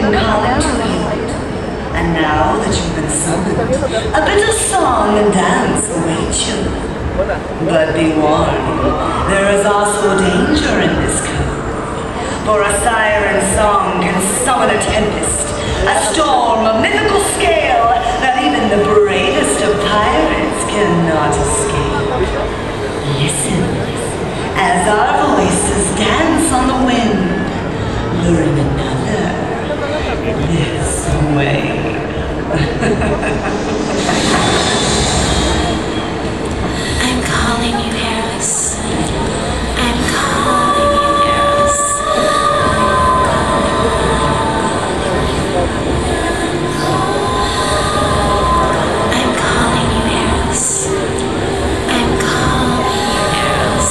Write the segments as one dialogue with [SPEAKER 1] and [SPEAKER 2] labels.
[SPEAKER 1] been calling to you. And now that you've been summoned, a bit of song and dance awaits you. But be warned, there is also danger in this cove. For a siren song can summon a tempest, a storm of mythical scale that even the bravest of pirates cannot escape. Listen, as our voices dance on the wind, luring another this way.
[SPEAKER 2] I'm calling you, Eros. I'm calling you, Eros. I'm calling you, Eros. I'm calling you, Eros.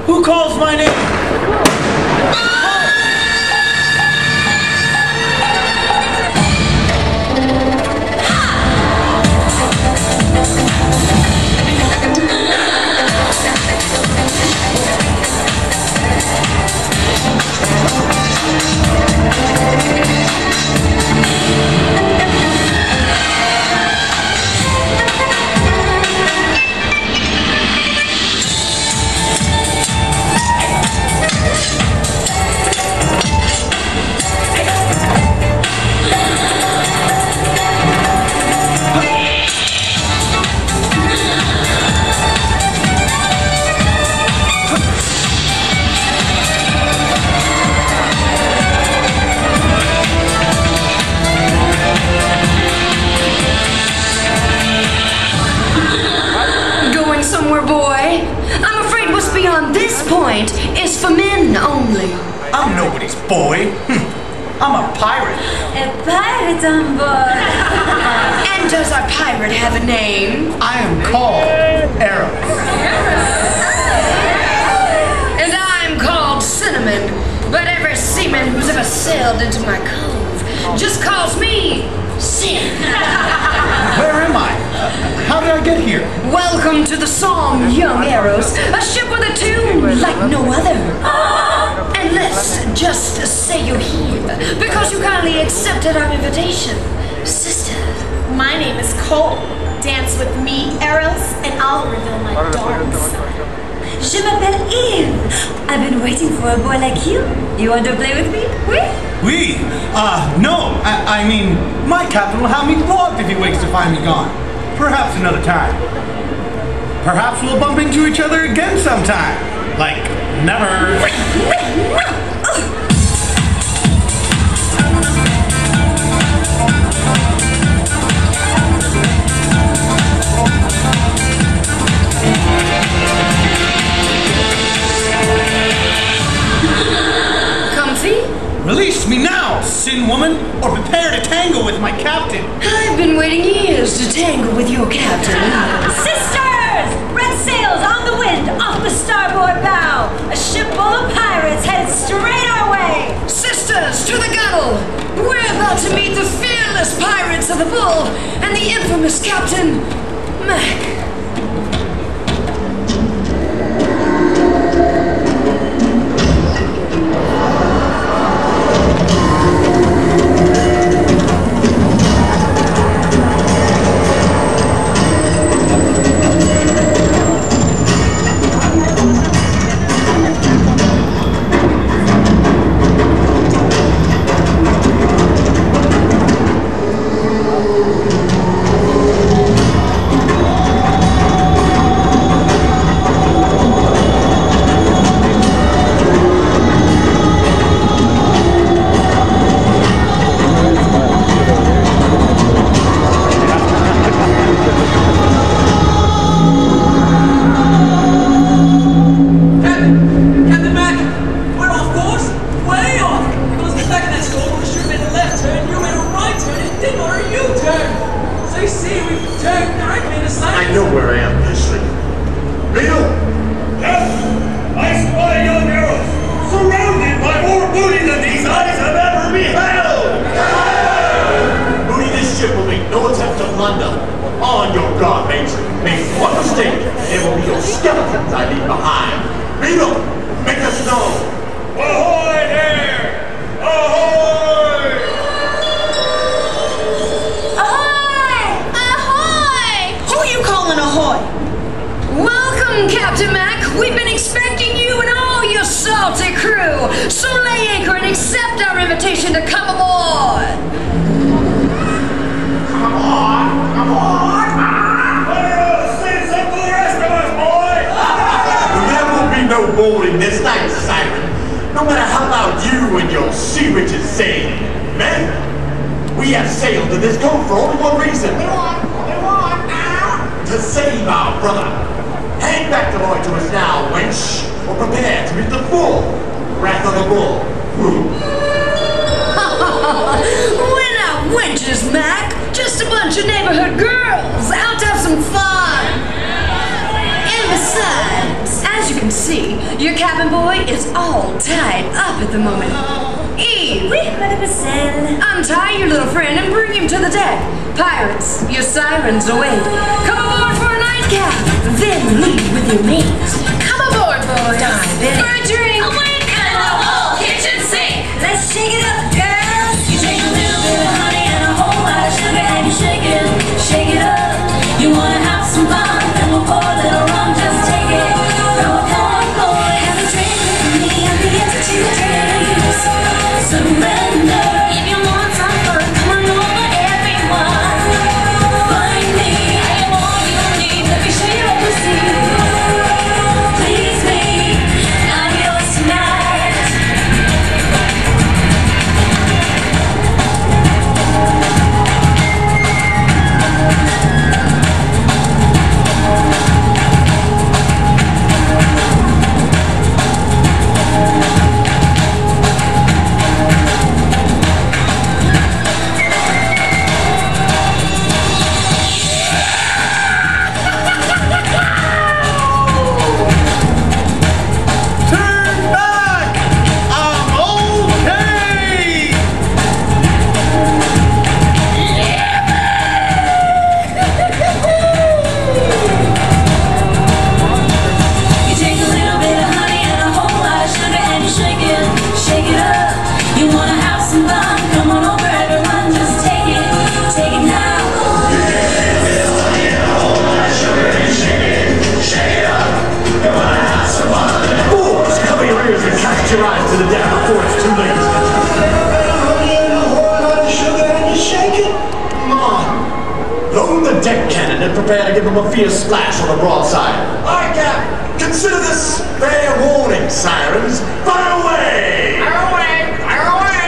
[SPEAKER 3] Who calls my name?
[SPEAKER 1] Is for men only.
[SPEAKER 3] I'm nobody's boy. I'm a pirate.
[SPEAKER 2] A pirate on board.
[SPEAKER 1] And does our pirate have a name?
[SPEAKER 3] I am called Eros.
[SPEAKER 1] And I'm called Cinnamon. But every seaman who's ever sailed into my cove just calls me Sin.
[SPEAKER 3] Where am I? How did I get here?
[SPEAKER 1] Welcome to the song, young Eros, a ship with a tune like no other. And let's just say you're here because you kindly accepted our invitation. Sister.
[SPEAKER 2] My name is Cole. Dance with me, Eros, and I'll reveal my darts.
[SPEAKER 4] Je m'appelle Eve. I've been waiting for a boy like you. You want to play with me? Oui?
[SPEAKER 3] Oui? No. I mean, my captain will have me flogged if he wakes to find me gone. Perhaps another time. Perhaps we'll bump into each other again sometime. Like, never. Release me now, sin woman, or prepare to tangle with my captain.
[SPEAKER 1] I've been waiting years to tangle with your captain.
[SPEAKER 4] Sisters! Red sails on the wind, off the starboard bow. A ship full of pirates headed straight our way.
[SPEAKER 1] Sisters, to the gunwale! We're about to meet the fearless pirates of the Bull and the infamous Captain Mac.
[SPEAKER 5] is sailing. Men, we have sailed to this cove for only one reason. We want, to save our brother. Hang back the Lloyd to us now, wench, or prepare to meet the full wrath of the bull.
[SPEAKER 4] We're not wenches, Mac. Just a bunch of neighborhood girls out to have some fun. And besides, as you can see, your cabin boy is all tied up at the moment. Eve, untie your little friend and bring him to the deck. Pirates, your sirens await. Come aboard for a nightcap, then leave with your mate. Come aboard, boys. Dive in. For a drink. Away and the whole kitchen sink. Let's shake it up, girls. You take a little bit of honey and a whole lot of sugar and you shake it up. You wanna have some fun, then we'll pour a little rum, just take it. Throw a corn boy, have a drink with me, I'm the answer to your dreams. Surrender if you want some fun, come on over everyone. Find me, I am all you need, let me show you what we see. Please me, I'm yours tonight.
[SPEAKER 3] Turn back! I'm okay!
[SPEAKER 4] You take a little bit of honey and a whole lot of sugar and you shake it up. You wanna have some fun? Come on over, everyone, just take it now.
[SPEAKER 5] Fools, cover your ears and cast your eyes to the deck before it's too late. Come on. Load the deck cannon and prepare to give them a fierce splash on the broadside. All right, Cap. Consider this fair warning, sirens. Fire away! Fire away! Fire away!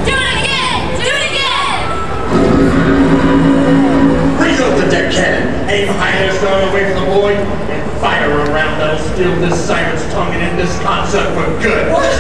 [SPEAKER 4] Do it again!
[SPEAKER 5] Reload the deck cannon. Aim higher, throw it away from the boy, and fire around that'll steal this siren's tongue and end this concert for good. What is